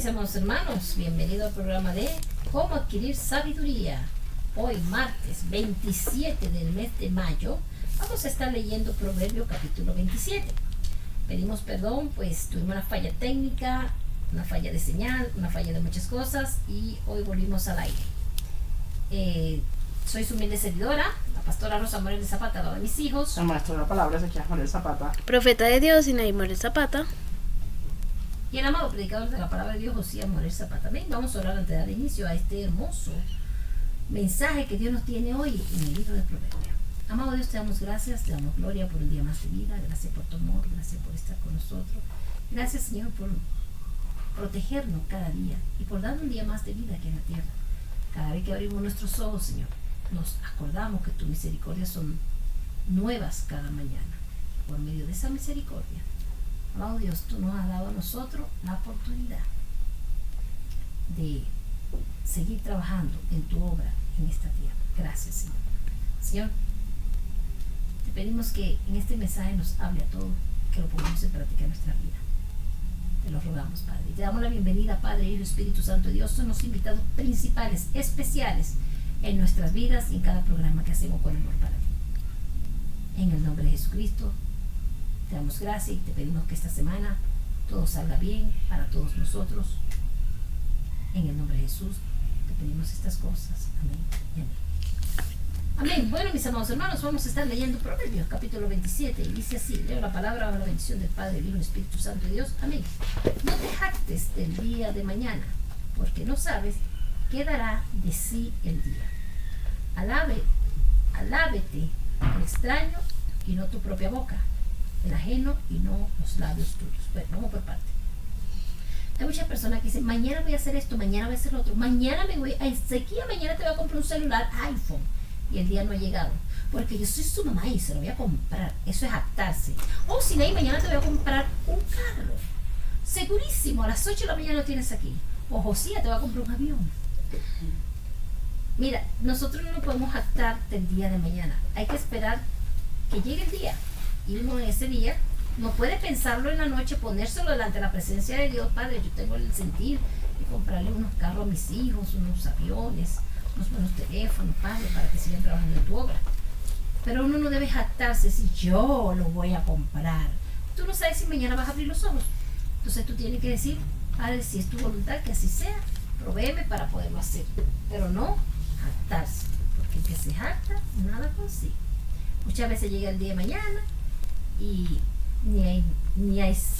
mis amados hermanos, bienvenido al programa de Cómo adquirir sabiduría. Hoy, martes 27 del mes de mayo, vamos a estar leyendo Proverbio capítulo 27. Pedimos perdón, pues tuvimos una falla técnica, una falla de señal, una falla de muchas cosas y hoy volvimos al aire. Soy su humilde servidora, la pastora Rosa Morel Zapata, la de mis hijos. El maestro de la palabra, Ezequiel Morel Zapata. Profeta de Dios, Sinaí Morel Zapata. Y el amado predicador de la palabra de Dios, Josías Morel Zapata. También vamos a orar antes de dar inicio a este hermoso mensaje que Dios nos tiene hoy en el libro de Proverbios. Amado Dios, te damos gracias, te damos gloria por un día más de vida, gracias por tu amor, gracias por estar con nosotros. Gracias, Señor, por protegernos cada día y por darnos un día más de vida aquí en la tierra. Cada vez que abrimos nuestros ojos, Señor, nos acordamos que tus misericordias son nuevas cada mañana. Por medio de esa misericordia, amado Dios, tú nos has dado a nosotros la oportunidad de seguir trabajando en tu obra en esta tierra. Gracias, Señor. Señor, te pedimos que en este mensaje nos hable a todos, que lo pongamos en práctica en nuestra vida. Te lo rogamos, Padre. Y te damos la bienvenida, Padre, Hijo y Espíritu Santo de Dios. Son los invitados principales, especiales en nuestras vidas y en cada programa que hacemos con amor para ti. En el nombre de Jesucristo, te damos gracias y te pedimos que esta semana todo salga bien para todos nosotros. En el nombre de Jesús, te pedimos estas cosas. Amén y amén. Amén. Bueno, mis amados hermanos, vamos a estar leyendo Proverbios, capítulo 27, y dice así, leo la palabra bajo la bendición del Padre, el Hijo y el Espíritu Santo de Dios. Amén. No te jactes del día de mañana, porque no sabes qué dará de sí el día. Alábete el extraño y no tu propia boca, el ajeno y no los labios tuyos. Bueno, vamos por parte. Hay muchas personas que dicen, mañana voy a hacer esto, mañana voy a hacer lo otro, mañana me voy a Ezequiel, mañana te voy a comprar un celular iPhone. Y el día no ha llegado, porque yo soy su mamá y se lo voy a comprar. Eso es jactarse. Oh, Sinaí, mañana te voy a comprar un carro. Segurísimo, a las 8 de la mañana lo tienes aquí. O Josía, te va a comprar un avión. Mira, nosotros no podemos jactar del día de mañana. Hay que esperar que llegue el día. Y uno en ese día no puede pensarlo en la noche, ponérselo delante de la presencia de Dios. Padre, yo tengo el sentir de comprarle unos carros a mis hijos, unos aviones, unos buenos teléfonos, Padre, para que sigan trabajando en tu obra. Pero uno no debe jactarse si yo lo voy a comprar. Tú no sabes si mañana vas a abrir los ojos. Entonces tú tienes que decir, Padre, si es tu voluntad, que así sea, provéeme para poderlo hacer. Pero no jactarse, porque el que se jacta, nada consigue. Muchas veces llega el día de mañana y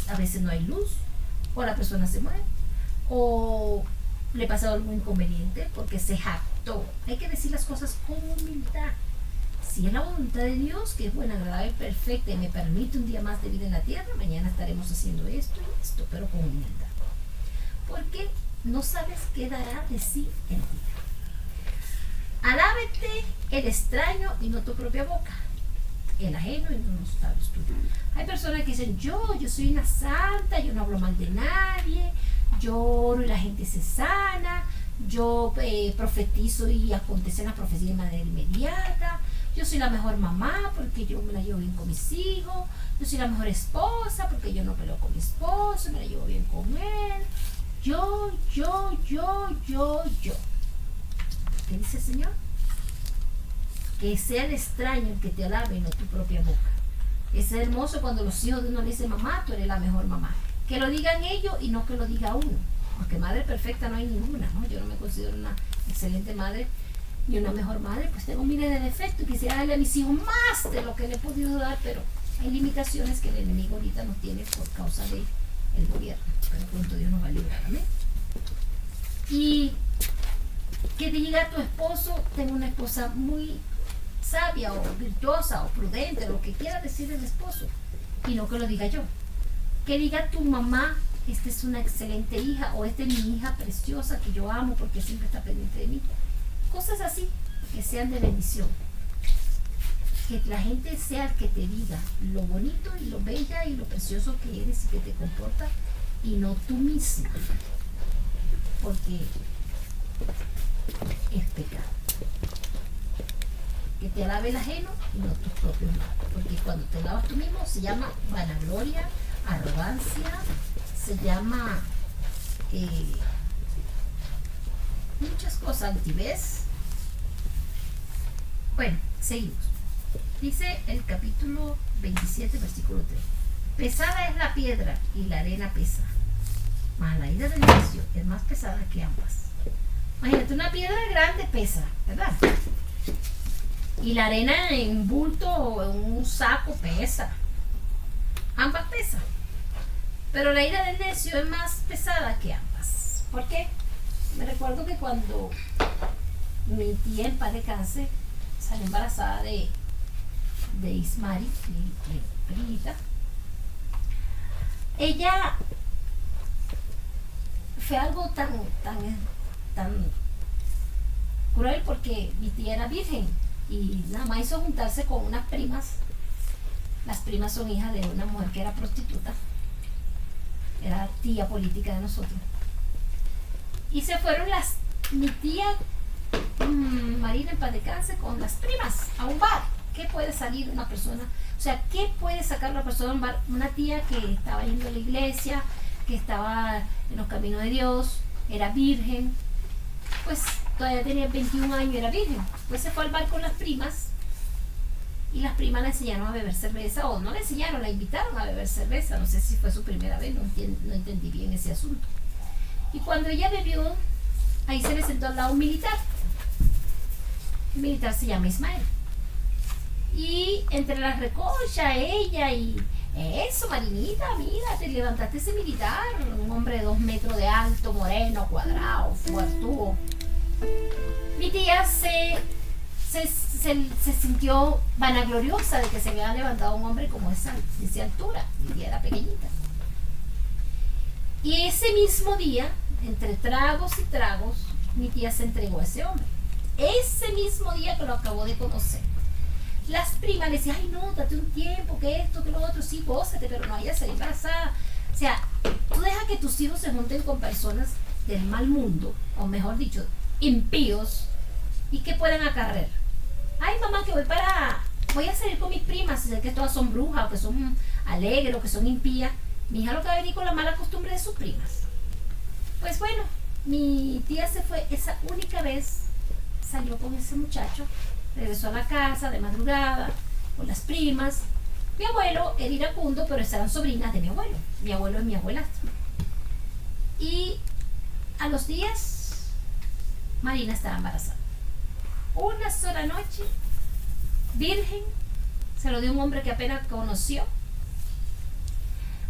a veces no hay luz, o la persona se muere, o le pasa algo inconveniente porque se jactó. Hay que decir las cosas con humildad. Si es la voluntad de Dios, que es buena, agradable y perfecta y me permite un día más de vida en la tierra, mañana estaremos haciendo esto y esto, pero con humildad. Porque no sabes qué dará de sí el día. Alábete el extraño y no tu propia boca, el ajeno y no los labios tuyos. Hay personas que dicen, yo soy una santa, yo no hablo mal de nadie, yo oro y la gente se sana, yo profetizo y acontece la profecía de manera inmediata, yo soy la mejor mamá porque yo me la llevo bien con mis hijos, yo soy la mejor esposa porque yo no peleo con mi esposo, me la llevo bien con él, yo. ¿Qué dice el Señor? Que sea el extraño el que te alabe y no tu propia boca. Es hermoso cuando los hijos de uno le dicen, mamá, tú eres la mejor mamá. Que lo digan ellos y no que lo diga uno. Porque madre perfecta no hay ninguna, ¿no? Yo no me considero una excelente madre ni una mejor madre, pues tengo miles de defectos y quisiera darle a mis hijos más de lo que le he podido dar, pero hay limitaciones que el enemigo ahorita nos tiene por causa del gobierno. Pero pronto Dios nos va a librar, ¿amén? Y que te diga a tu esposo, tengo una esposa muy sabia o virtuosa o prudente, lo que quiera decir el esposo, y no que lo diga yo. Que diga tu mamá, esta es una excelente hija, o esta es mi hija preciosa que yo amo porque siempre está pendiente de mí. Cosas así, que sean de bendición. Que la gente sea el que te diga lo bonito y lo bella y lo precioso que eres y que te comporta, y no tú misma. Porque es pecado. Que te alabe el ajeno y no tus propios labios. Porque cuando te lavas tú mismo se llama vanagloria, arrogancia, se llama muchas cosas, altivez. Bueno, seguimos. Dice el capítulo 27, versículo 3. Pesada es la piedra y la arena pesa, mas la ira del necio es más pesada que ambas. Imagínate, una piedra grande pesa, ¿verdad? Y la arena en bulto o en un saco pesa. Ambas pesan. Pero la ira del necio es más pesada que ambas. ¿Por qué? Me recuerdo que cuando mi tía en paz descanse salió embarazada de Ismari, mi primita, ella fue algo tan cruel porque mi tía era virgen y nada más hizo juntarse con unas primas. Las primas son hijas de una mujer que era prostituta, era tía política de nosotros, y se fueron mi tía Marina en paz descanse con las primas a un bar. ¿Qué puede salir una persona? O sea, ¿qué puede sacar una persona a un bar? Una tía que estaba yendo a la iglesia, que estaba en los caminos de Dios, era virgen, pues todavía tenía 21 años y era virgen. Pues se fue al bar con las primas y las primas le enseñaron a beber cerveza, o no le enseñaron, la invitaron a beber cerveza. No sé si fue su primera vez, no entendí bien ese asunto. Y cuando ella bebió, ahí se le sentó al lado un militar. El militar se llama Ismael. Y entre las recochas, ella y eso, Marinita, mira, te levantaste ese militar, un hombre de 2 metros de alto, moreno, cuadrado, fuertudo. Mi tía se sintió vanagloriosa de que se había levantado un hombre como de esa altura. Mi tía era pequeñita. Y ese mismo día, entre tragos y tragos, mi tía se entregó a ese hombre. Ese mismo día que lo acabó de conocer. Las primas le decían, ay no, date un tiempo, que esto, que lo otro, sí, gózate, pero no vayas a salir embarazada. O sea, tú dejas que tus hijos se junten con personas del mal mundo, o mejor dicho, impíos, y que pueden acarrear. Ay mamá, que voy a salir con mis primas, sé que todas son brujas, o que son alegres, o que son impías. Mi hija lo que va a venir con la mala costumbre de sus primas. Pues bueno, mi tía se fue esa única vez, salió con ese muchacho, regresó a la casa de madrugada con las primas. Mi abuelo era iracundo, pero esas eran sobrinas de mi abuelo. Mi abuelo es mi abuelastro. Y a los días, Marina estaba embarazada. Una sola noche, virgen, se lo dio un hombre que apenas conoció.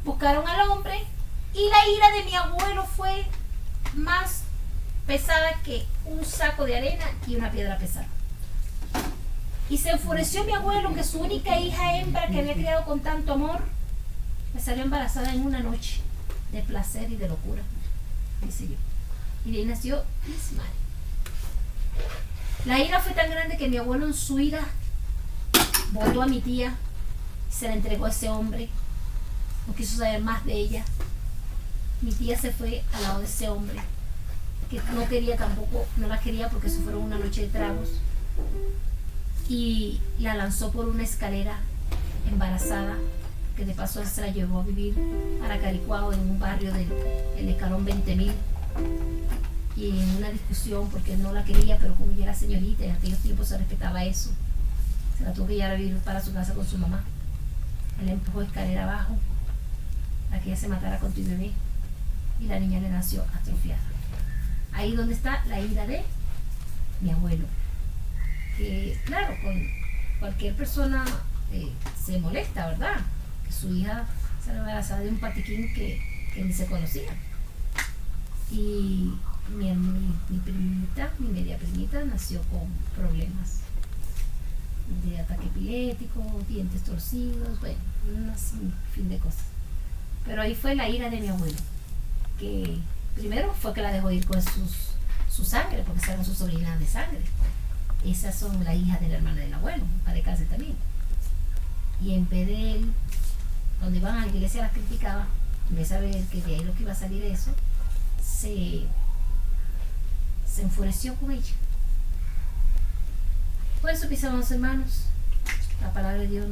Buscaron al hombre y la ira de mi abuelo fue más pesada que un saco de arena y una piedra pesada. Y se enfureció mi abuelo que su única hija hembra que había criado con tanto amor me salió embarazada en una noche de placer y de locura, dice yo. Y de ahí nació Ismael. La ira fue tan grande que mi abuelo en su ira botó a mi tía, se la entregó a ese hombre, no quiso saber más de ella. Mi tía se fue al lado de ese hombre, que no quería tampoco, no la quería porque se fueron una noche de tragos, y la lanzó por una escalera embarazada, que de paso se la llevó a vivir a Caricuao, en un barrio del Escalón 20.000, y en una discusión porque no la quería, pero como ella era señorita, en aquellos tiempos se respetaba eso, se la tuvo que llevar a vivir para su casa con su mamá. Él empujó escalera abajo para que ella se matara con tu bebé, y la niña le nació atrofiada. Ahí donde está la ira de mi abuelo, que claro, con cualquier persona se molesta, ¿verdad? Que su hija se embarazada de un patiquín que ni se conocía. Y mi primita, mi media primita, nació con problemas de ataque epiléptico, dientes torcidos, bueno, un fin de cosas. Pero ahí fue la ira de mi abuelo, que primero fue que la dejó ir con su sangre, porque eran sus sobrinas de sangre. Esas son las hijas de la hermana del abuelo, para casa también. Y en vez de él, donde iban a la iglesia las criticaba, en vez de saber que de ahí lo que iba a salir de eso, se enfureció con ella. Por eso, mis amados hermanos, la palabra de Dios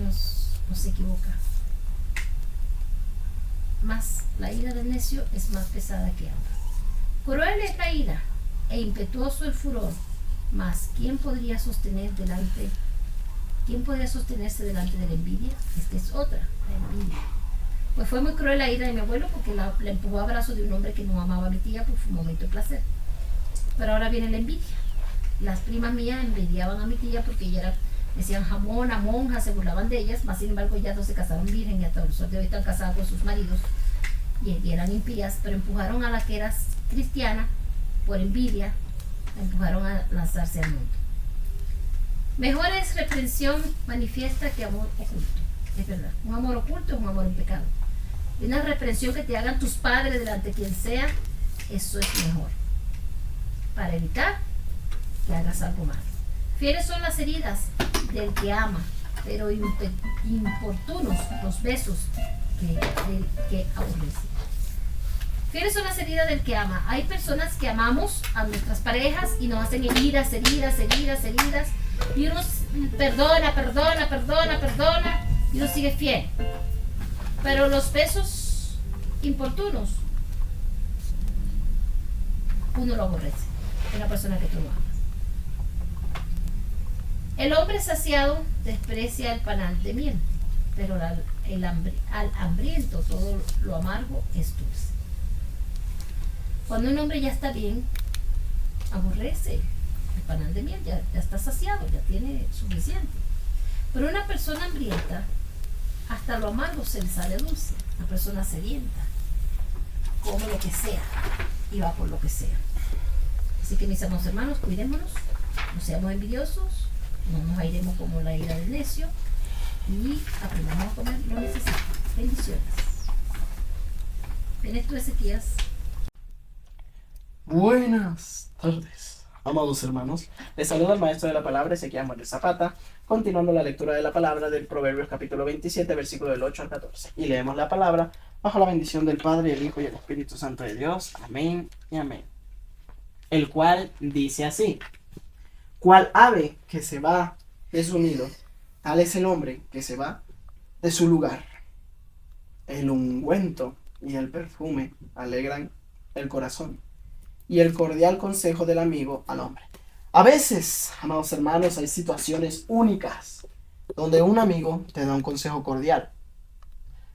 nos equivoca. Más la ira del necio es más pesada que ambas. Cruel es la ira e impetuoso el furor, mas ¿quién podría sostenerse delante de la envidia? Esta es otra, la envidia. Pues fue muy cruel la ira de mi abuelo porque la empujó a brazos de un hombre que no amaba a mi tía por un momento de placer. Pero ahora viene la envidia. Las primas mías envidiaban a mi tía porque ella era, decían jamona, monja, se burlaban de ellas, mas sin embargo ellas no se casaron virgen y hasta el sol de hoy están casadas con sus maridos y eran impías, pero empujaron a la que era cristiana por envidia, la empujaron a lanzarse al mundo. Mejor es reprensión manifiesta que amor oculto. Es verdad, un amor oculto es un amor en pecado. Y una reprensión que te hagan tus padres delante de quien sea, eso es mejor, para evitar que hagas algo malo. Fieles son las heridas del que ama, pero importunos los besos del que aborrece. Fieles son las heridas del que ama. Hay personas que amamos a nuestras parejas y nos hacen heridas, y uno perdona, y uno sigue fiel. Pero los besos importunos, uno lo aborrece. Es la persona que tú no amas. El hombre saciado desprecia el panal de miel, pero al hambriento todo lo amargo es dulce. Cuando un hombre ya está bien, aborrece el panal de miel, ya está saciado, ya tiene suficiente. Pero una persona hambrienta, hasta lo amargo se le sale dulce. Una persona sedienta come lo que sea y va por lo que sea. Así que mis amados hermanos, cuidémonos, no seamos envidiosos, no nos airemos como la ira del necio y aprendamos a comer lo necesario. Bendiciones. ¿Vienes tú, Ezequías? Buenas tardes, amados hermanos. Les saluda el maestro de la palabra, Ezequiel Morel Zapata, continuando la lectura de la palabra del Proverbios capítulo 27, versículo del 8 al 14. Y leemos la palabra bajo la bendición del Padre, el Hijo y el Espíritu Santo de Dios. Amén y amén. El cual dice así: cual ave que se va de su nido, tal es el hombre que se va de su lugar. El ungüento y el perfume alegran el corazón, y el cordial consejo del amigo al hombre. A veces, amados hermanos, hay situaciones únicas donde un amigo te da un consejo cordial.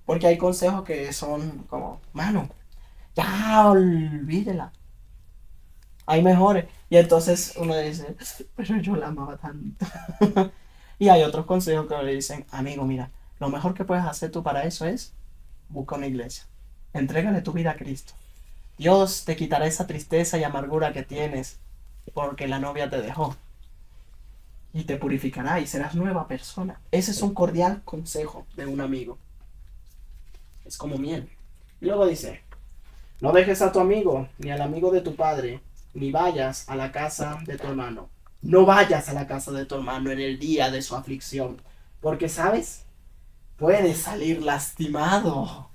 Porque hay consejos que son como, mano, ya olvídela. Hay mejores. Y entonces uno dice, pero yo la amaba tanto. Y hay otros consejos que le dicen, amigo, mira, lo mejor que puedes hacer tú para eso es busca una iglesia. Entrégale tu vida a Cristo. Dios te quitará esa tristeza y amargura que tienes porque la novia te dejó. Y te purificará y serás nueva persona. Ese es un cordial consejo de un amigo. Es como miel. Y luego dice, no dejes a tu amigo, ni al amigo de tu padre, ni vayas a la casa de tu hermano. No vayas a la casa de tu hermano en el día de su aflicción. Porque, ¿sabes? Puedes salir lastimado.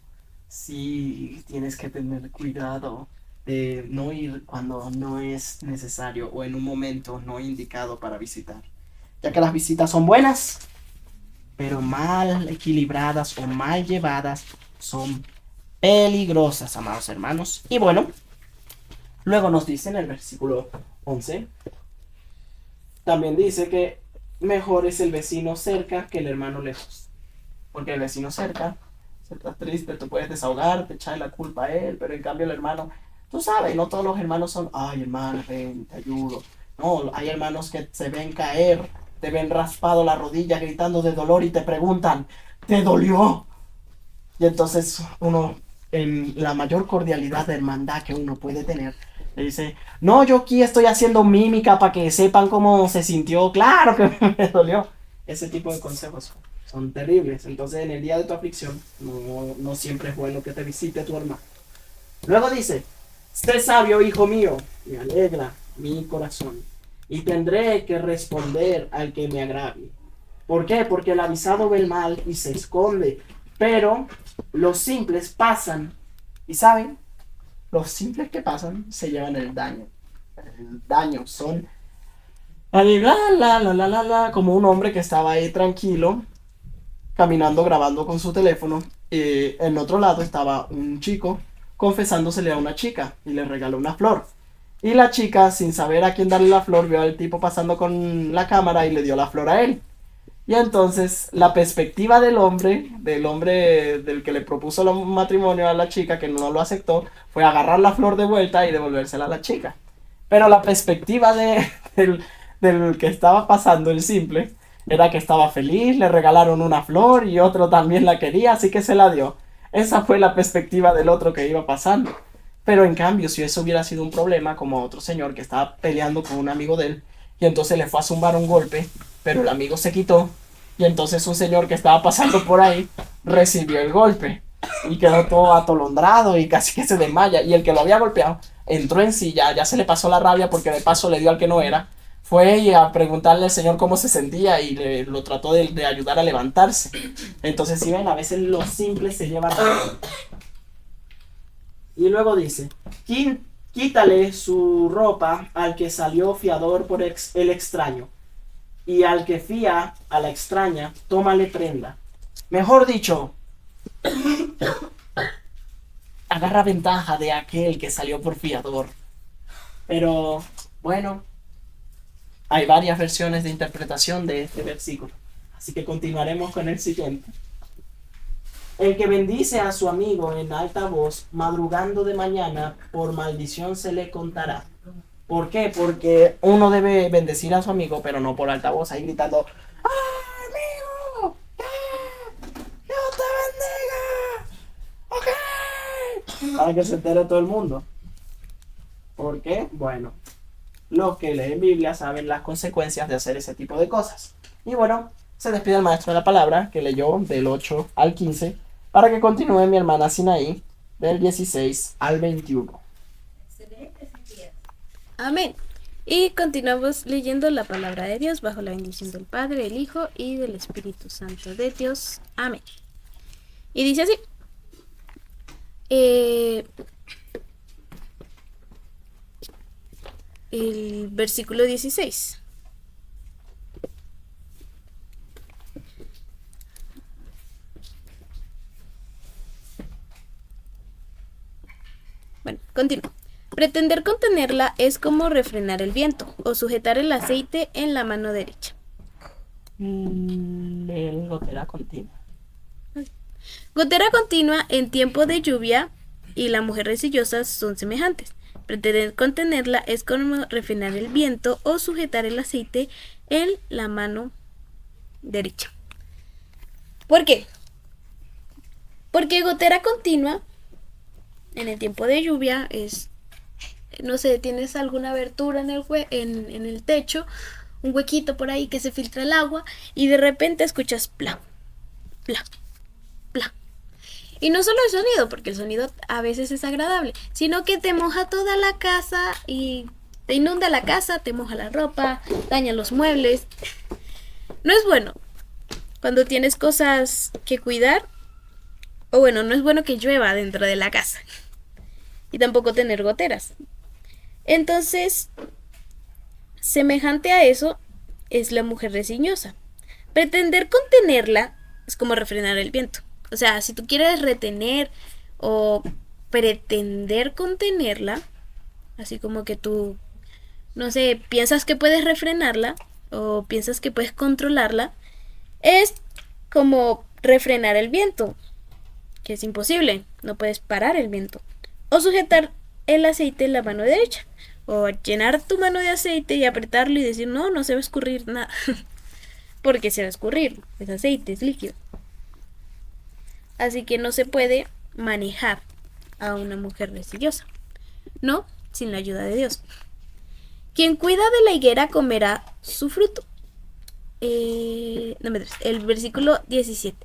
Sí, tienes que tener cuidado de no ir cuando no es necesario o en un momento no indicado para visitar. Ya que las visitas son buenas, pero mal equilibradas o mal llevadas son peligrosas, amados hermanos. Y bueno, luego nos dice en el versículo 11, también dice que mejor es el vecino cerca que el hermano lejos. Porque el vecino cerca, si estás triste, tú puedes desahogarte, echarle la culpa a él, pero en cambio el hermano, tú sabes, no todos los hermanos son, ay hermano, ven, te ayudo. No, hay hermanos que se ven caer, te ven raspado la rodilla gritando de dolor y te preguntan, ¿te dolió? Y entonces uno, en la mayor cordialidad de hermandad que uno puede tener, le dice, no, yo aquí estoy haciendo mímica para que sepan cómo se sintió, claro que me dolió. Ese tipo de consejos son terribles. Entonces en el día de tu aflicción no siempre es bueno que te visite tu hermano. Luego dice, sé sabio, hijo mío, me alegra mi corazón, y tendré que responder al que me agravie. ¿Por qué? Porque el avisado ve el mal y se esconde, pero los simples pasan, y saben, los simples que pasan se llevan el daño. El daño son como un hombre que estaba ahí tranquilo, caminando, grabando con su teléfono. En otro lado estaba un chico confesándosele a una chica y le regaló una flor. Y la chica, sin saber a quién darle la flor, vio al tipo pasando con la cámara y le dio la flor a él. Y entonces la perspectiva del hombre del que le propuso el matrimonio a la chica, que no lo aceptó, fue agarrar la flor de vuelta y devolvérsela a la chica. Pero la perspectiva del que estaba pasando, el simple, era que estaba feliz, le regalaron una flor y otro también la quería, así que se la dio. Esa fue la perspectiva del otro que iba pasando. Pero en cambio, si eso hubiera sido un problema, como otro señor que estaba peleando con un amigo de él, y entonces le fue a zumbar un golpe, pero el amigo se quitó, y entonces un señor que estaba pasando por ahí recibió el golpe, y quedó todo atolondrado y casi que se desmaya, y el que lo había golpeado entró en sí, ya se le pasó la rabia porque de paso le dio al que no era, fue a preguntarle al señor cómo se sentía y lo trató de ayudar a levantarse. Entonces, si ven, a veces lo simple se lleva a... Y luego dice, quítale su ropa al que salió fiador por el extraño, y al que fía a la extraña, tómale prenda. Mejor dicho, agarra ventaja de aquel que salió por fiador. Pero, bueno, hay varias versiones de interpretación de este versículo, así que continuaremos con el siguiente. El que bendice a su amigo en alta voz, madrugando de mañana, por maldición se le contará. ¿Por qué? Porque uno debe bendecir a su amigo, pero no por alta voz, ahí gritando, ¡ah, amigo! ¡Dios te bendiga! ¡Ok! Para que se entere todo el mundo. ¿Por qué? Bueno, los que leen Biblia saben las consecuencias de hacer ese tipo de cosas. Y bueno, se despide el maestro de la palabra, que leyó del 8 al 15, para que continúe mi hermana Sinaí, del 16 al 21. Excelente, Cintia. Amén. Y continuamos leyendo la palabra de Dios bajo la bendición del Padre, del Hijo y del Espíritu Santo de Dios. Amén. Y dice así. El versículo 16. Bueno, continúo. Pretender contenerla es como refrenar el viento o sujetar el aceite en la mano derecha. El gotera continua. Gotera continua en tiempo de lluvia y la mujer resillosa son semejantes. Pretender contenerla es como refrenar el viento o sujetar el aceite en la mano derecha. ¿Por qué? Porque gotera continua en el tiempo de lluvia es, no sé, tienes alguna abertura en el techo, un huequito por ahí que se filtra el agua y de repente escuchas pla, pla, pla. Y no solo el sonido, porque el sonido a veces es agradable, sino que te moja toda la casa y te inunda la casa, te moja la ropa, daña los muebles. No es bueno cuando tienes cosas que cuidar, o bueno, no es bueno que llueva dentro de la casa y tampoco tener goteras. Entonces, semejante a eso es la mujer resignosa. Pretender contenerla es como refrenar el viento. O sea, si tú quieres retener o pretender contenerla, así como que tú, no sé, piensas que puedes refrenarla o piensas que puedes controlarla, es como refrenar el viento, que es imposible, no puedes parar el viento. O sujetar el aceite en la mano derecha, o llenar tu mano de aceite y apretarlo y decir, no se va a escurrir nada, porque se va a escurrir, es aceite, es líquido. Así que no se puede manejar a una mujer resillosa, no sin la ayuda de Dios. Quien cuida de la higuera comerá su fruto. El versículo 17.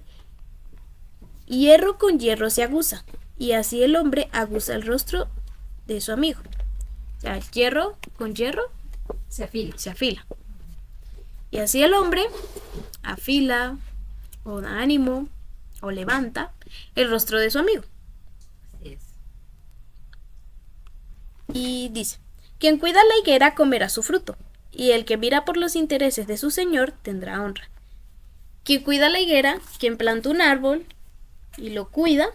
Hierro con hierro se aguza, y así el hombre aguza el rostro de su amigo. O sea, hierro con hierro Se afila. Y así el hombre afila o da ánimo o levanta el rostro de su amigo. Así es. Y dice, quien cuida la higuera comerá su fruto, y el que mira por los intereses de su señor tendrá honra. Quien cuida la higuera, quien planta un árbol y lo cuida,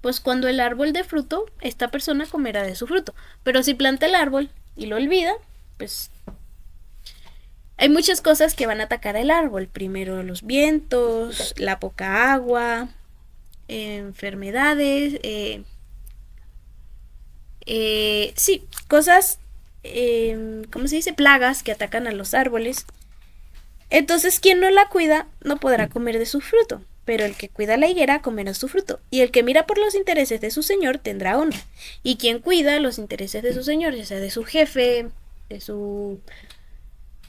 pues cuando el árbol dé fruto, esta persona comerá de su fruto. Pero si planta el árbol y lo olvida, pues hay muchas cosas que van a atacar al árbol. Primero los vientos, la poca agua, enfermedades, sí, cosas, ¿cómo se dice? Plagas que atacan a los árboles. Entonces, quien no la cuida no podrá comer de su fruto, pero el que cuida la higuera comerá su fruto, y el que mira por los intereses de su señor tendrá honra, y quien cuida los intereses de su señor, ya sea de su jefe, de su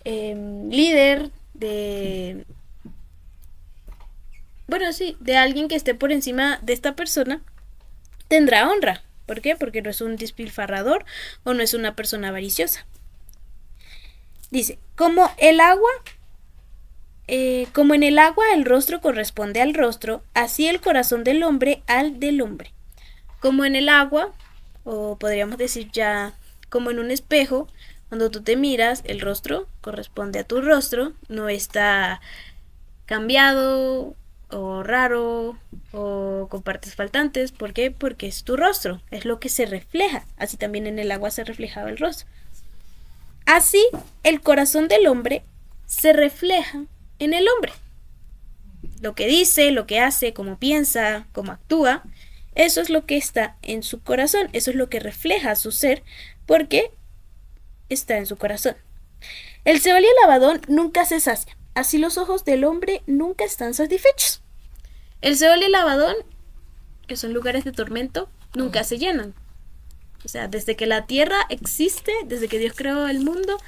líder, de... Bueno, sí, de alguien que esté por encima de esta persona, tendrá honra. ¿Por qué? Porque no es un despilfarrador o no es una persona avariciosa. Dice, como en el agua el rostro corresponde al rostro, así el corazón del hombre al del hombre. Como en el agua, o podríamos decir ya como en un espejo, cuando tú te miras, el rostro corresponde a tu rostro, no está cambiado o raro o con partes faltantes. ¿Por qué? Porque es tu rostro, es lo que se refleja. Así también en el agua se reflejaba el rostro. Así el corazón del hombre se refleja en el hombre. Lo que dice, lo que hace, cómo piensa, cómo actúa, eso es lo que está en su corazón, eso es lo que refleja su ser, porque está en su corazón. El Seol y el Abadón nunca se sacian, así los ojos del hombre nunca están satisfechos. El Seol y el Abadón, que son lugares de tormento, nunca se llenan. O sea, desde que la tierra existe, desde que Dios creó el mundo,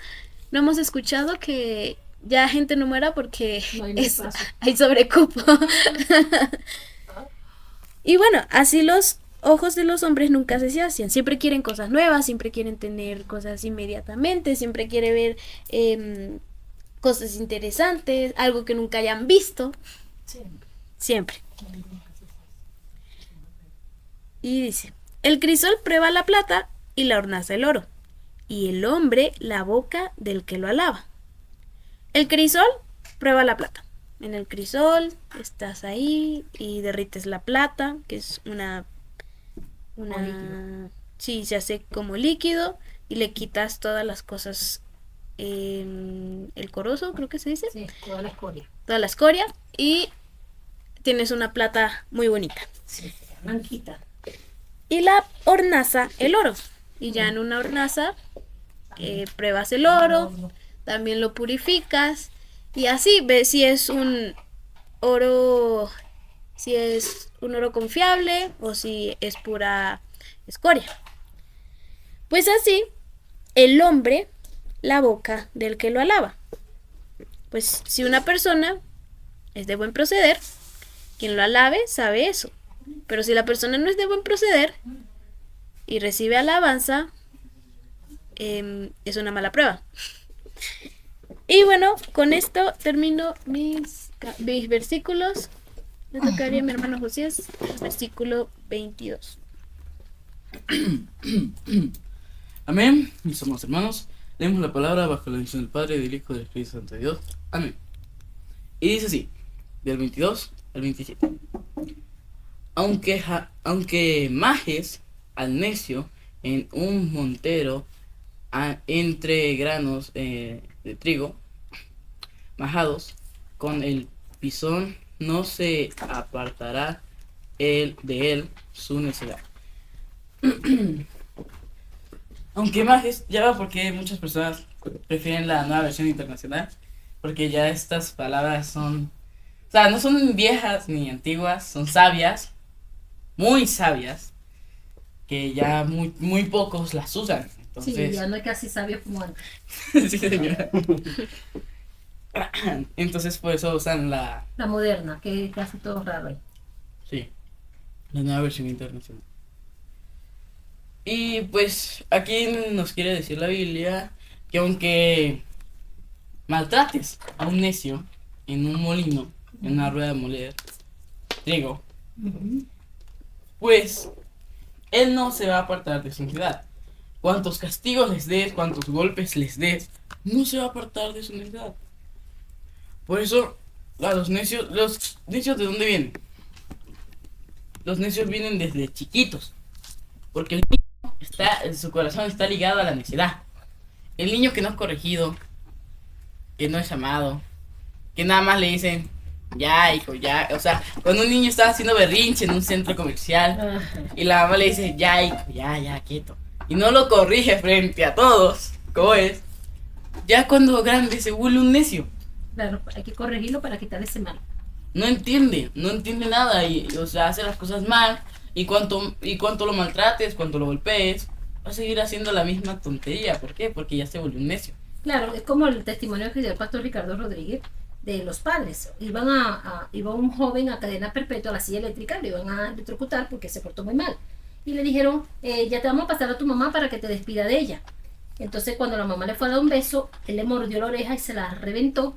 no hemos escuchado que ya gente no muera porque No hay hay sobrecupo. Y bueno, así los ojos de los hombres nunca se sacian. Siempre quieren cosas nuevas, siempre quieren tener cosas inmediatamente, siempre quieren ver cosas interesantes, algo que nunca hayan visto. Siempre. Y dice, el crisol prueba la plata y la hornaza el oro, y el hombre la boca del que lo alaba. El crisol prueba la plata. En el crisol estás ahí y derrites la plata, que es una sí, se hace como líquido, y le quitas todas las cosas, el corozo, creo que se dice. Sí, toda la escoria. Toda la escoria, y tienes una plata muy bonita. Sí, blanquita. Y la hornaza, el oro. Y ya en una hornaza pruebas el oro, también lo purificas, y así ves si es un oro confiable o si es pura escoria. Pues así, el hombre, la boca del que lo alaba. Pues si una persona es de buen proceder, quien lo alabe sabe eso. Pero si la persona no es de buen proceder y recibe alabanza, es una mala prueba. Y bueno, con esto termino mis versículos. Le tocaría a mi hermano Josías, versículo 22. Amén, mis amados hermanos. Leemos la palabra bajo la bendición del Padre, del Hijo y del Espíritu Santo de Dios. Amén. Y dice así, del 22 al 27. Aunque majes al necio en un montero entre granos de trigo majados, con el pisón no se apartará de él su necedad. Aunque majes, ya va porque muchas personas prefieren la nueva versión internacional, porque ya estas palabras son, o sea, no son viejas ni antiguas, son sabias, muy sabias, que ya muy pocos las usan. Entonces, sí, ya no hay casi sabios como antes. sí, señora. Entonces por eso usan la moderna, que casi todo raro ahí. Sí, la nueva versión internacional. Y pues aquí nos quiere decir la Biblia que aunque maltrates a un necio en un molino, en una rueda de moler trigo, pues él no se va a apartar de su necedad. Cuantos castigos les des, cuantos golpes les des, no se va a apartar de su necedad. Por eso, a los necios ¿de dónde vienen? los necios vienen desde chiquitos. Porque el niño su corazón está ligado a la necedad. El niño que no es corregido, que no es amado, que nada más le dicen, ya, hijo, ya. O sea, cuando un niño está haciendo berrinche en un centro comercial y la mamá le dice, ya, hijo, ya, quieto. Y no lo corrige frente a todos, como es. Ya cuando grande se vuelve un necio. Claro, hay que corregirlo para quitarle ese mal. No entiende nada y, o sea, hace las cosas mal. Y cuanto lo maltrates, cuanto lo golpees, va a seguir haciendo la misma tontería. ¿Por qué? Porque ya se volvió un necio. Claro, es como el testimonio que dio el pastor Ricardo Rodríguez de los padres. Iba un joven a cadena perpetua a la silla eléctrica, lo iban a electrocutar porque se portó muy mal. Y le dijeron, ya te vamos a pasar a tu mamá para que te despida de ella. Entonces cuando la mamá le fue a dar un beso, él le mordió la oreja y se la reventó.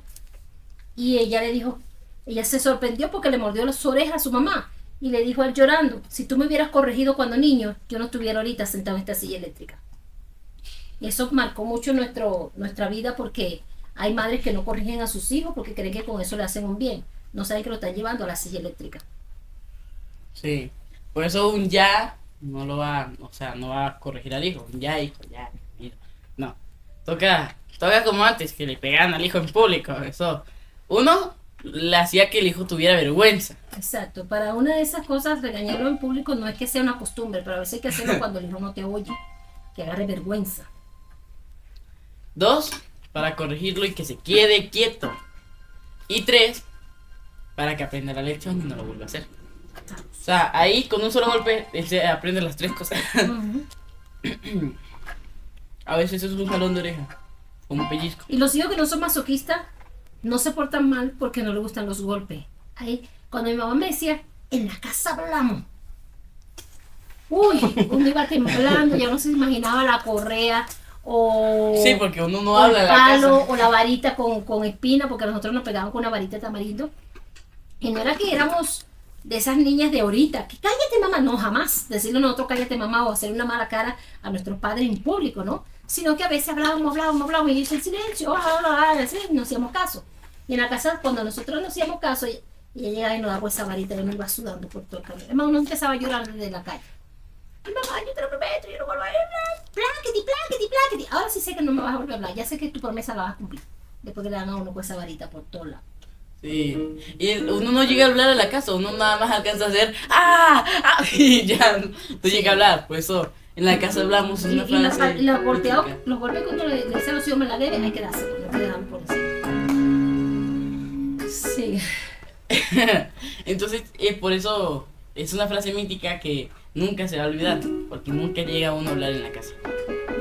Y ella le dijo, ella se sorprendió porque le mordió las orejas a su mamá. Y le dijo a él llorando, si tú me hubieras corregido cuando niño, yo no estuviera ahorita sentado en esta silla eléctrica. Y eso marcó mucho nuestra vida porque hay madres que no corrigen a sus hijos porque creen que con eso le hacen un bien. No saben que lo están llevando a la silla eléctrica. Sí, por eso un ya no lo va, o sea, no va a corregir al hijo. Un ya, hijo, ya, mira. No, toca como antes, que le pegaban al hijo en público. Eso, uno le hacía que el hijo tuviera vergüenza. Exacto, para una de esas cosas regañarlo en público no es que sea una costumbre, pero a veces hay que hacerlo cuando el hijo no te oye, que agarre vergüenza. 2, para corregirlo y que se quede quieto. Y 3, para que aprenda la lección y no lo vuelva a hacer. O sea, ahí con un solo golpe él se aprende las 3 cosas. A veces eso es un jalón de oreja, como un pellizco. Y los hijos que no son masoquistas no se portan mal porque no les gustan los golpes. Ahí, cuando mi mamá me decía, en la casa hablamos. Uy, uno iba temblando, ya no se imaginaba la correa o sí, porque uno no o habla el en la palo casa. o la varita con espina, porque nosotros nos pegaban con una varita de tamarindo. Y no era que éramos de esas niñas de ahorita, que cállate mamá, no, jamás decirle a nosotros cállate mamá o hacer una mala cara a nuestros padres en público, ¿no? Sino que a veces hablábamos y dice silencio, así, no hacíamos caso. Y en la casa, cuando nosotros no hacíamos caso, ella llegaba y nos daba esa varita y uno iba sudando por todo el camino. Además, uno empezaba a llorar desde la calle. Y mamá, yo te lo prometo, yo no vuelvo a hablar. Plaqueti. Ahora sí sé que no me vas a volver a hablar. Ya sé que tu promesa la vas a cumplir. Después que le dan a uno con esa varita por todos lados. Sí, y uno no llega a hablar a la casa, uno nada más alcanza a hacer y ya no llega a hablar. Por eso en la casa hablamos una frase. Los golpes cuando le dicen a los hijos me la debe, hay que dárselo, no te dejan por encima. Sí. Entonces, por eso es una frase mítica que nunca se va a olvidar, porque nunca llega uno a hablar en la casa.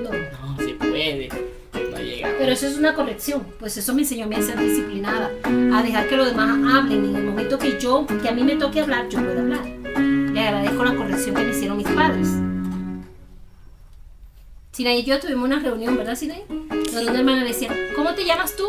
No se puede, no llega. Pero eso es una corrección, pues eso me enseñó a mí a ser disciplinada, a dejar que los demás hablen. En el momento que a mí me toque hablar, yo puedo hablar. Le agradezco la corrección que me hicieron mis padres. Sinaí y yo tuvimos una reunión, ¿verdad, Sinaí? Donde una hermana le decía, ¿cómo te llamas tú?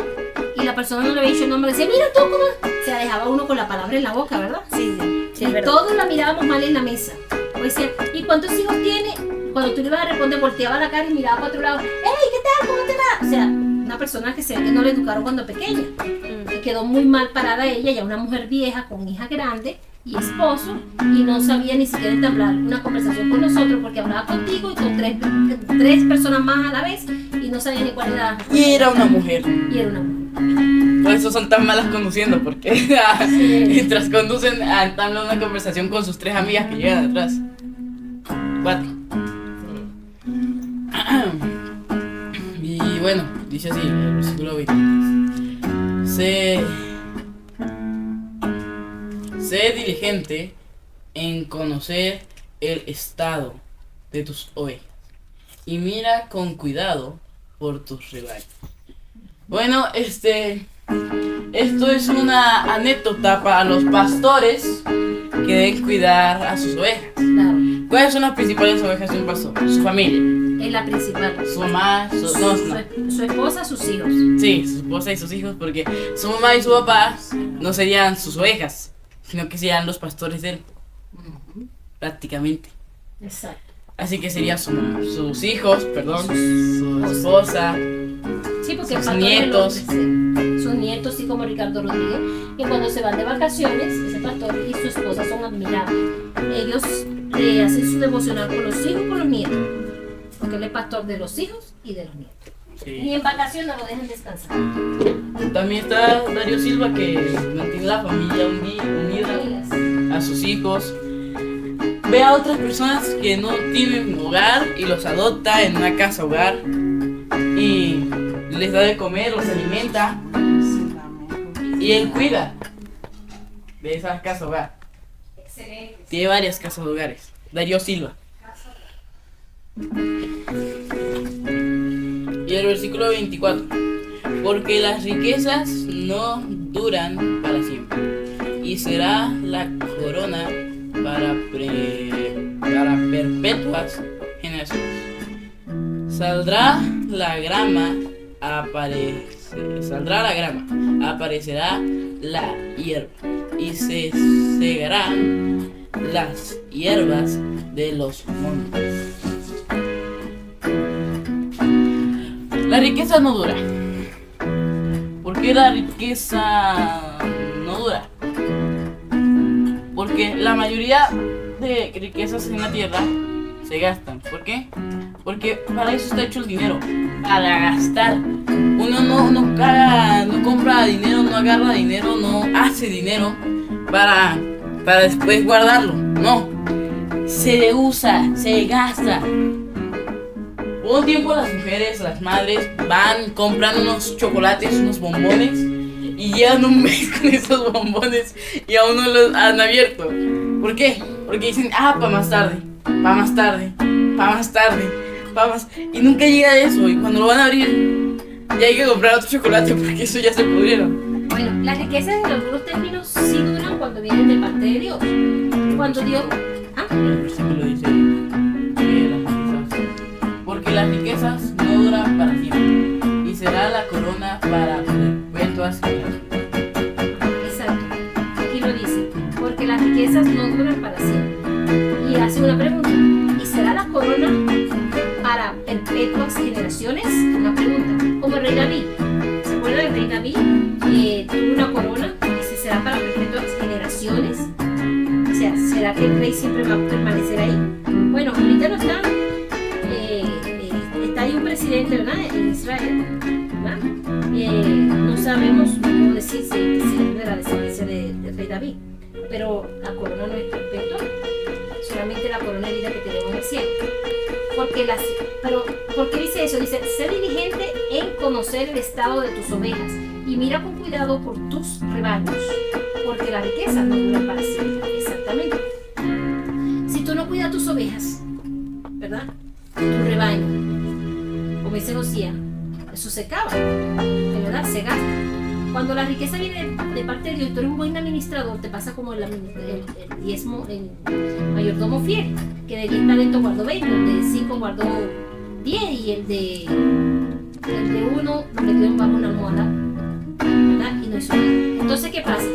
Y la persona no le había dicho el nombre, le decía, mira tú, ¿cómo? O sea, dejaba uno con la palabra en la boca, ¿verdad? Sí, Y todos la mirábamos mal en la mesa. O decía, ¿y cuántos hijos tiene? Cuando tú le ibas a responder, volteaba la cara y miraba para otro lado. ¡Ey, qué tal! ¿Cómo te va? O sea, una persona que se ve que no le educaron cuando pequeña. Y quedó muy mal parada ella, ya una mujer vieja, con hija grande y esposo, y no sabía ni siquiera entablar una conversación con nosotros porque hablaba contigo y con tres personas más a la vez y no sabía ni cuál era. Y era una mujer. Y era una mujer. Por eso son tan malas conduciendo, porque mientras conducen entablan una conversación con sus 3 amigas que llegan atrás. 4. Y bueno, dice así el versículo 20. Sé diligente en conocer el estado de tus ovejas y mira con cuidado por tus rebaños. Bueno, esto es una anécdota para los pastores que deben cuidar a sus ovejas. Claro. ¿Cuáles son las principales ovejas de un pastor? Su familia. Es la principal. Su mamá, su esposa, sus hijos. Sí, su esposa y sus hijos, porque su mamá y su papá no serían sus ovejas, sino que serían los pastores de él, prácticamente. Exacto. Así que serían sus hijos, su esposa, Sí, porque sus nietos. Sus nietos, así como Ricardo Rodríguez, que cuando se van de vacaciones, ese pastor y su esposa son admirables. Ellos hacen su devocional con los hijos y con los nietos, porque él es pastor de los hijos y de los nietos. Sí. Y en vacaciones no lo dejan descansar. También está Darío Silva, que mantiene la familia unida a sus hijos. Ve a otras personas que no tienen hogar y los adopta en una casa hogar y les da de comer, los alimenta y él cuida de esas casas hogar. Excelente. Tiene varias casas hogares. Darío Silva. Y el versículo 24. Porque las riquezas no duran para siempre, y será la corona para perpetuas generaciones. Saldrá la grama, aparecerá la hierba, y se segarán las hierbas de los montes. La riqueza no dura. ¿Por qué la riqueza no dura? Porque la mayoría de riquezas en la tierra se gastan. ¿Por qué? Porque para eso está hecho el dinero, para gastar. Uno no compra dinero, no agarra dinero, no hace dinero para después guardarlo. No, se usa, se gasta. Por un tiempo las mujeres, las madres van, compran unos chocolates, unos bombones y llevan un mes con esos bombones y aún no los han abierto. ¿Por qué? Porque dicen, para más tarde, para más tarde, para más tarde, para más... Y nunca llega eso, y cuando lo van a abrir ya hay que comprar otro chocolate porque eso ya se pudrieron. Bueno, las riquezas en algunos términos sí duran cuando vienen de parte de Dios. Cuando Dios... El versículo dice porque las riquezas no duran para siempre, y será la corona para perpetuas generaciones. Exacto, aquí lo dice, porque las riquezas no duran para siempre. Y hace una pregunta, ¿y será la corona para perpetuas generaciones? Una pregunta, como el rey David. ¿Se acuerdan del rey David? Tuvo una corona, y si será para perpetuas generaciones. O sea, ¿será que el rey siempre va a permanecer ahí? Bueno, ahorita no está. Hay un presidente, ¿verdad?, en Israel, ¿verdad? No sabemos, no puedo decir si es de la descendencia del rey David, pero la corona no es perpetua, solamente la corona de vida que tenemos en el cielo. ¿Por qué dice eso? Dice, sé diligente en conocer el estado de tus ovejas y mira con cuidado por tus rebaños, porque la riqueza no dura para siempre. Exactamente. Si tú no cuidas tus ovejas, ¿verdad?, tu rebaño, como dice Josías, eso se acaba, de verdad, se gasta. Cuando la riqueza viene de parte de Dios, tú eres un buen administrador, te pasa como el diezmo, el mayordomo fiel, que de 10 talentos guardó 20, el de 5 guardó 10 y el de 1 lo metió bajo una almohada, ¿verdad? Y no hizo nada. Entonces, ¿qué pasa?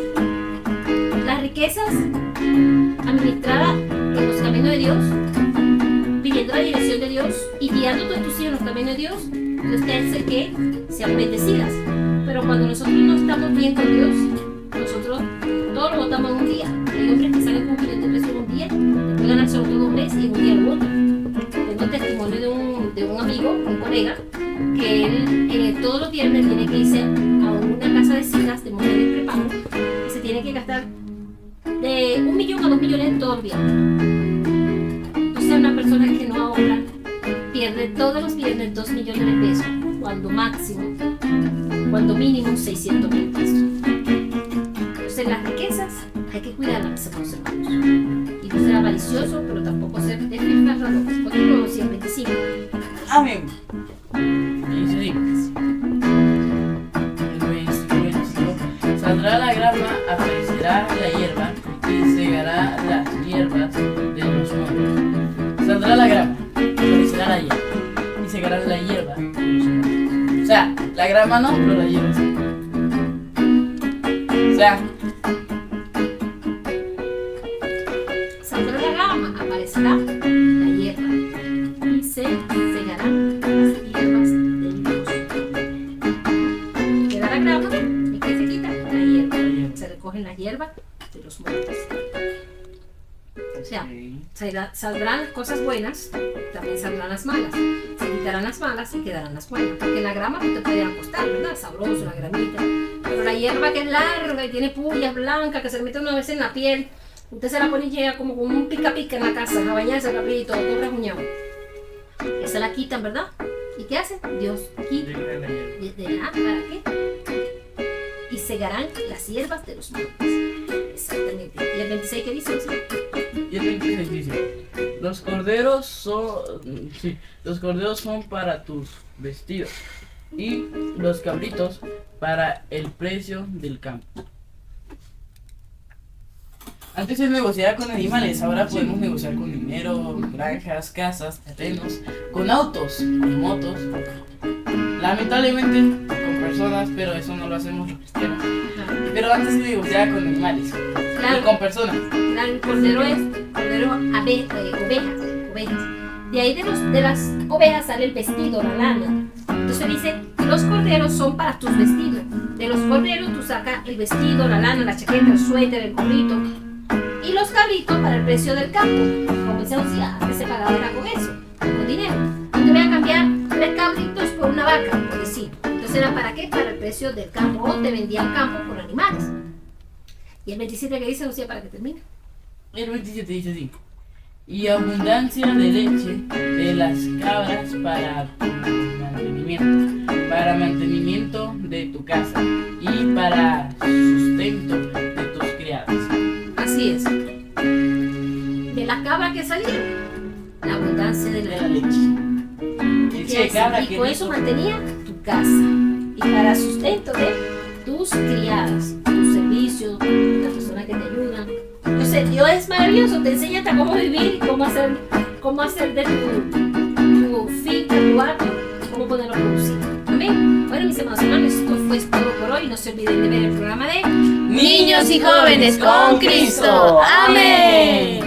Las riquezas administradas en los caminos de Dios, pidiendo la dirección de Dios y guiando a tus hijos en los caminos de Dios, Dios te hace que sean bendecidas. Pero cuando nosotros no estamos bien con Dios, nosotros todo lo botamos en un día. Hay hombres que salen con $1,000,000 en un día, después ganan solo todo un mes y en un día lo botan. Tengo testimonio de un amigo, un colega, que él todos los viernes tiene que irse a una casa de citas de mujeres prepago y se tiene que gastar de $1,000,000 a $2,000,000 todos los viernes. Entonces una persona que no ahorra pierde todos los viernes $2,000,000 de pesos, cuando mínimo $600,000 pesos. Entonces las riquezas hay que cuidarlas, hermanos. Y no ser avaricioso, pero tampoco ser despilfarrador. Continúo 125. Amén. Dice así. Saldrá la grama, aparecerá la hierba y segará las hierbas de los montes. Saldrá la grama, aparecerá la hierba y segará la hierba de los montes. O sea, la grama no, pero la hierba sí. O sea, saldrá la grama, aparecerá la hierba y se segarán las hierbas de los montes. Queda la grama y queda recogen la hierba de los montes. O sea, Ok. saldrán cosas buenas, también saldrán las malas. Se quitarán las malas y quedarán las buenas. Porque en la grama tú te puedes acostar, ¿verdad? Sabroso, la gramita. Pero la hierba que es larga y tiene pullas blancas que se le mete una vez en la piel, usted se la pone y llega como con un pica pica en la casa, a bañarse rapidito, todo rajuñado. Esa la quitan, ¿verdad? ¿Y qué hacen? Dios quita. ¿Para qué? Y segarán las hierbas de los montes. Exactamente. ¿Y el 26 qué dice? Y el 26 dice, los corderos son para tus vestidos y los cabritos para el precio del campo. Antes se negociaba con animales, ahora podemos negociar con dinero, granjas, casas, terrenos, con autos y motos. Lamentablemente con personas, pero eso no lo hacemos los cristianos. Pero antes se negociaba con animales y con personas. El cordero es ovejas. De ahí de las ovejas sale el vestido, la lana. Entonces dice, los corderos son para tus vestidos. De los corderos tú sacas el vestido, la lana, la chaqueta, el suéter, el gorrito. Y los cabritos para el precio del campo. Como se decía, antes se pagaba era con eso, con dinero. Yo te voy a cambiar 3 cabritos por una vaca, porque sí. Entonces era para qué? Para el precio del campo. O te vendían campo por animales. Y el 27 que dice, Lucía, para que termine. El 27 dice así, y abundancia de leche de las cabras para mantenimiento de tu casa y para sustento de tus criadas. Así es. De las cabras que salieron, la abundancia de la leche. Leche de cabra Y que con eso mantenía tu casa. Y para sustento de tus criadas, tus servicios, las personas que te ayudan. Entonces Dios es maravilloso, te enseña hasta cómo vivir, cómo hacer de tu finca, tu árbol, cómo poderlo producir. Amén. Bueno, mis hermanos, esto fue todo por hoy. No se olviden de ver el programa de Niños y jóvenes con Cristo. Amén.